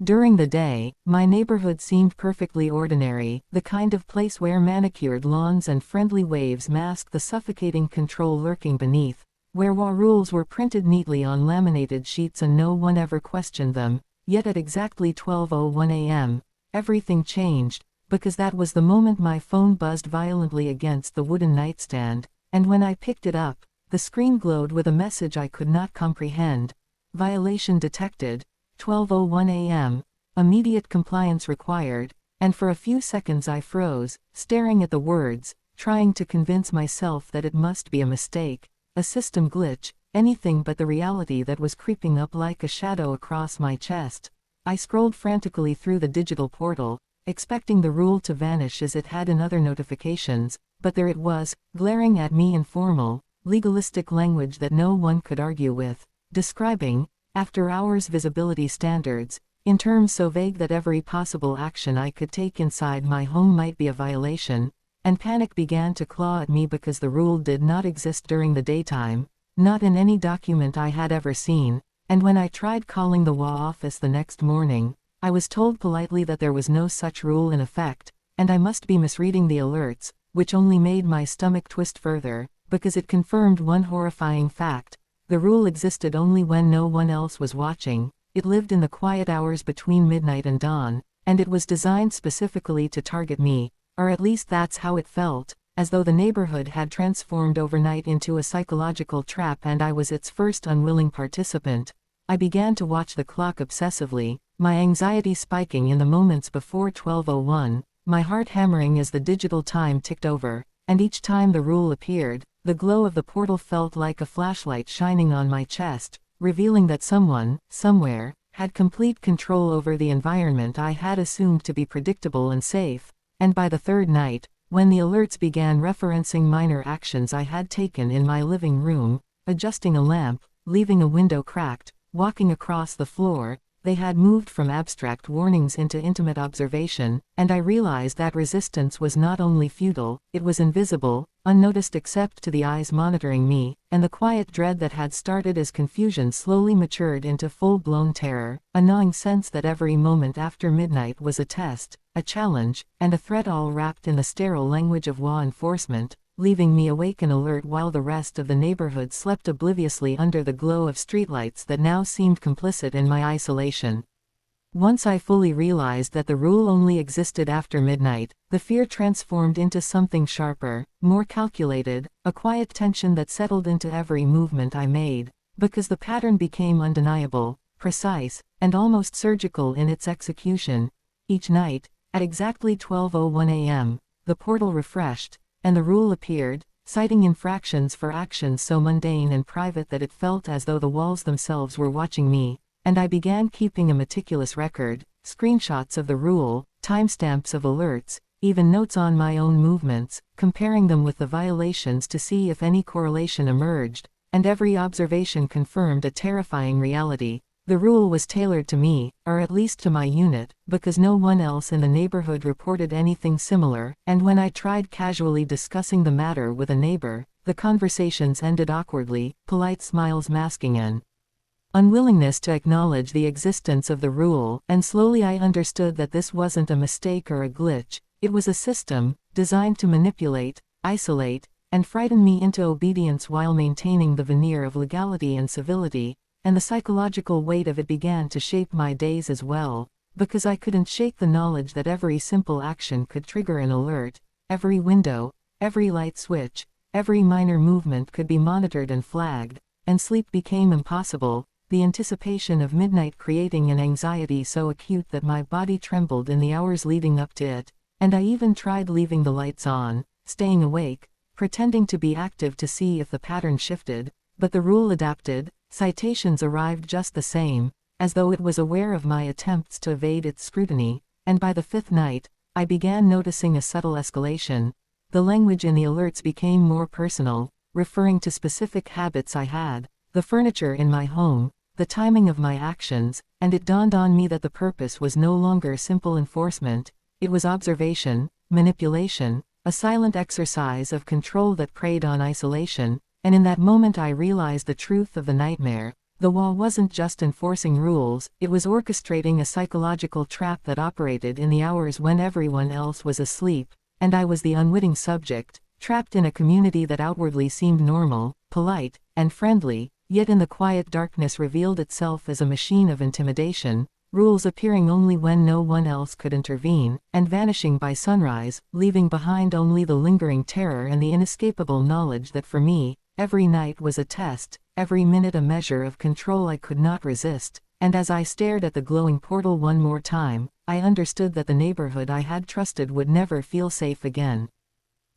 During the day, my neighborhood seemed perfectly ordinary, the kind of place where manicured lawns and friendly waves masked the suffocating control lurking beneath, where rules were printed neatly on laminated sheets and no one ever questioned them. Yet at exactly 12:01 a.m., everything changed, because that was the moment my phone buzzed violently against the wooden nightstand, and when I picked it up, the screen glowed with a message I could not comprehend. Violation detected. 12:01 a.m. Immediate compliance required, and for a few seconds I froze, staring at the words, trying to convince myself that it must be a mistake, a system glitch, anything but the reality that was creeping up like a shadow across my chest. I scrolled frantically through the digital portal, expecting the rule to vanish as it had in other notifications, but there it was, glaring at me in formal, legalistic language that no one could argue with, describing, after hours visibility standards, in terms so vague that every possible action I could take inside my home might be a violation, and panic began to claw at me because the rule did not exist during the daytime, not in any document I had ever seen, and when I tried calling the HOA office the next morning, I was told politely that there was no such rule in effect, and I must be misreading the alerts, which only made my stomach twist further, because it confirmed one horrifying fact. The rule existed only when no one else was watching, it lived in the quiet hours between midnight and dawn, and it was designed specifically to target me, or at least that's how it felt, as though the neighborhood had transformed overnight into a psychological trap and I was its first unwilling participant. I began to watch the clock obsessively, my anxiety spiking in the moments before 12:01, my heart hammering as the digital time ticked over, and each time the rule appeared, the glow of the portal felt like a flashlight shining on my chest, revealing that someone, somewhere, had complete control over the environment I had assumed to be predictable and safe. And by the third night, when the alerts began referencing minor actions I had taken in my living room, adjusting a lamp, leaving a window cracked, walking across the floor, they had moved from abstract warnings into intimate observation, and I realized that resistance was not only futile, it was invisible, unnoticed except to the eyes monitoring me, and the quiet dread that had started as confusion slowly matured into full-blown terror, a gnawing sense that every moment after midnight was a test, a challenge, and a threat, all wrapped in the sterile language of law enforcement, leaving me awake and alert while the rest of the neighborhood slept obliviously under the glow of streetlights that now seemed complicit in my isolation. Once I fully realized that the rule only existed after midnight, the fear transformed into something sharper, more calculated, a quiet tension that settled into every movement I made, because the pattern became undeniable, precise, and almost surgical in its execution. Each night, at exactly 12:01 a.m., the portal refreshed, and the rule appeared, citing infractions for actions so mundane and private that it felt as though the walls themselves were watching me, and I began keeping a meticulous record, screenshots of the rule, timestamps of alerts, even notes on my own movements, comparing them with the violations to see if any correlation emerged, and every observation confirmed a terrifying reality. The rule was tailored to me, or at least to my unit, because no one else in the neighborhood reported anything similar, and when I tried casually discussing the matter with a neighbor, the conversations ended awkwardly, polite smiles masking an unwillingness to acknowledge the existence of the rule, and slowly I understood that this wasn't a mistake or a glitch, it was a system, designed to manipulate, isolate, and frighten me into obedience while maintaining the veneer of legality and civility. And the psychological weight of it began to shape my days as well, because I couldn't shake the knowledge that every simple action could trigger an alert, every window, every light switch, every minor movement could be monitored and flagged, and sleep became impossible, the anticipation of midnight creating an anxiety so acute that my body trembled in the hours leading up to it, and I even tried leaving the lights on, staying awake, pretending to be active to see if the pattern shifted, but the rule adapted. Citations arrived just the same, as though it was aware of my attempts to evade its scrutiny, and by the fifth night, I began noticing a subtle escalation. The language in the alerts became more personal, referring to specific habits I had, the furniture in my home, the timing of my actions, and it dawned on me that the purpose was no longer simple enforcement, it was observation, manipulation, a silent exercise of control that preyed on isolation. And in that moment I realized the truth of the nightmare. The wall wasn't just enforcing rules, it was orchestrating a psychological trap that operated in the hours when everyone else was asleep, and I was the unwitting subject, trapped in a community that outwardly seemed normal, polite, and friendly, yet in the quiet darkness revealed itself as a machine of intimidation, rules appearing only when no one else could intervene, and vanishing by sunrise, leaving behind only the lingering terror and the inescapable knowledge that for me, every night was a test, every minute a measure of control I could not resist, and as I stared at the glowing portal one more time, I understood that the neighborhood I had trusted would never feel safe again.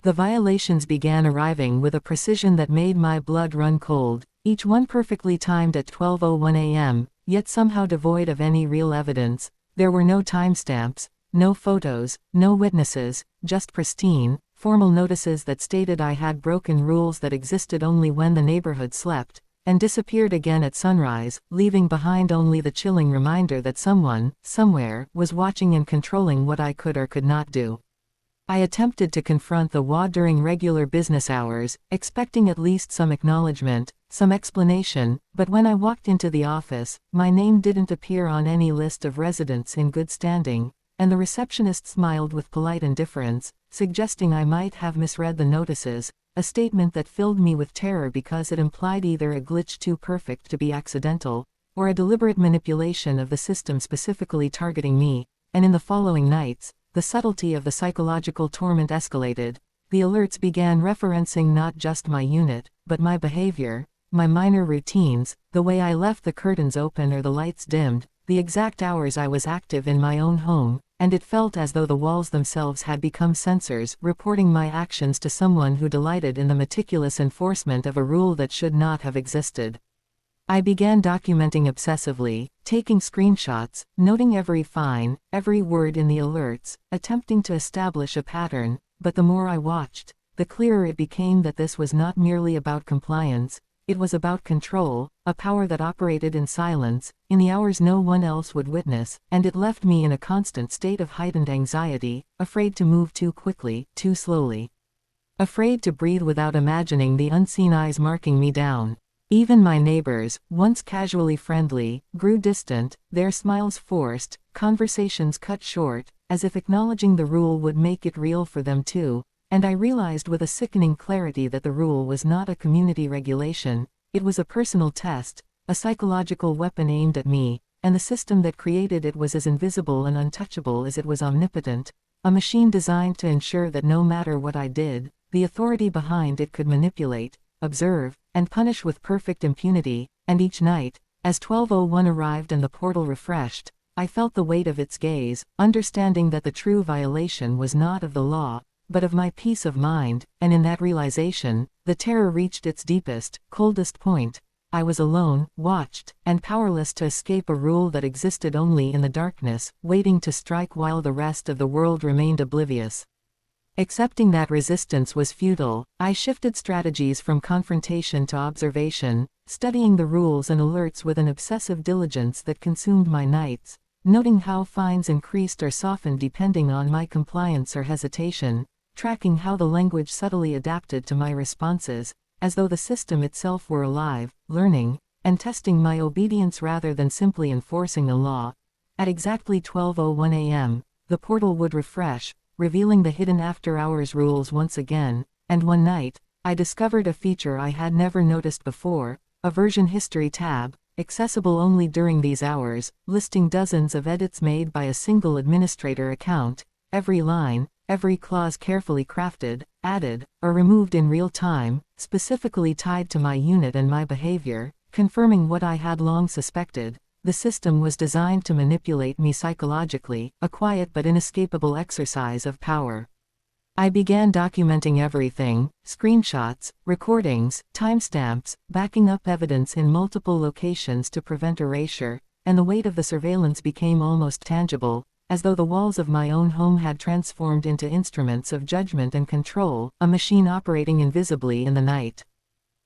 The violations began arriving with a precision that made my blood run cold, each one perfectly timed at 12:01 a.m., yet somehow devoid of any real evidence. There were no timestamps, no photos, no witnesses, just pristine, formal notices that stated I had broken rules that existed only when the neighborhood slept, and disappeared again at sunrise, leaving behind only the chilling reminder that someone, somewhere, was watching and controlling what I could or could not do. I attempted to confront the HOA during regular business hours, expecting at least some acknowledgement, some explanation, but when I walked into the office, my name didn't appear on any list of residents in good standing, and the receptionist smiled with polite indifference, suggesting I might have misread the notices, a statement that filled me with terror because it implied either a glitch too perfect to be accidental, or a deliberate manipulation of the system specifically targeting me, and in the following nights, the subtlety of the psychological torment escalated. The alerts began referencing not just my unit, but my behavior, my minor routines, the way I left the curtains open or the lights dimmed, the exact hours I was active in my own home, and it felt as though the walls themselves had become sensors, reporting my actions to someone who delighted in the meticulous enforcement of a rule that should not have existed. I began documenting obsessively, taking screenshots, noting every fine, every word in the alerts, attempting to establish a pattern, but the more I watched, the clearer it became that this was not merely about compliance, it was about control, a power that operated in silence, in the hours no one else would witness, and it left me in a constant state of heightened anxiety, afraid to move too quickly, too slowly. Afraid to breathe without imagining the unseen eyes marking me down. Even my neighbors, once casually friendly, grew distant, their smiles forced, conversations cut short, as if acknowledging the rule would make it real for them too, and I realized with a sickening clarity that the rule was not a community regulation, it was a personal test, a psychological weapon aimed at me, and the system that created it was as invisible and untouchable as it was omnipotent, a machine designed to ensure that no matter what I did, the authority behind it could manipulate, observe, and punish with perfect impunity, and each night, as 12:01 arrived and the portal refreshed, I felt the weight of its gaze, understanding that the true violation was not of the law, but of my peace of mind, and in that realization, the terror reached its deepest, coldest point. I was alone, watched, and powerless to escape a rule that existed only in the darkness, waiting to strike while the rest of the world remained oblivious. Accepting that resistance was futile, I shifted strategies from confrontation to observation, studying the rules and alerts with an obsessive diligence that consumed my nights, noting how fines increased or softened depending on my compliance or hesitation, tracking how the language subtly adapted to my responses, as though the system itself were alive, learning, and testing my obedience rather than simply enforcing a law. At exactly 12:01 a.m., the portal would refresh, revealing the hidden after-hours rules once again, and one night, I discovered a feature I had never noticed before, a version history tab, accessible only during these hours, listing dozens of edits made by a single administrator account, every line, every clause carefully crafted, added, or removed in real time, specifically tied to my unit and my behavior, confirming what I had long suspected. The system was designed to manipulate me psychologically, a quiet but inescapable exercise of power. I began documenting everything, screenshots, recordings, timestamps, backing up evidence in multiple locations to prevent erasure, and the weight of the surveillance became almost tangible, as though the walls of my own home had transformed into instruments of judgment and control, a machine operating invisibly in the night.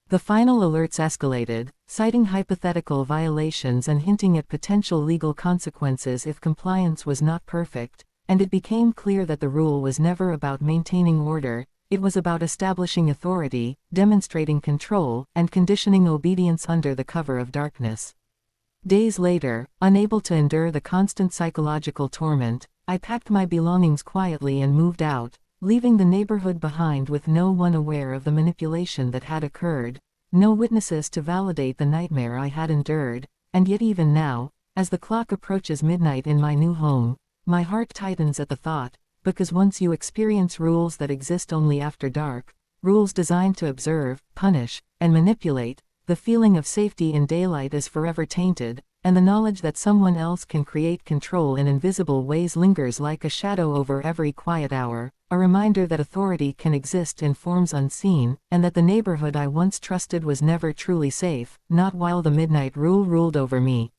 The final alerts escalated, citing hypothetical violations and hinting at potential legal consequences if compliance was not perfect, and it became clear that the rule was never about maintaining order, It was about establishing authority, demonstrating control, and conditioning obedience under the cover of darkness. Days later, unable to endure the constant psychological torment, I packed my belongings quietly and moved out, leaving the neighborhood behind with no one aware of the manipulation that had occurred, no witnesses to validate the nightmare I had endured, and yet even now, as the clock approaches midnight in my new home, my heart tightens at the thought, because once you experience rules that exist only after dark, rules designed to observe, punish, and manipulate, the feeling of safety in daylight is forever tainted, and the knowledge that someone else can create control in invisible ways lingers like a shadow over every quiet hour, a reminder that authority can exist in forms unseen, and that the neighborhood I once trusted was never truly safe, not while the midnight rule ruled over me.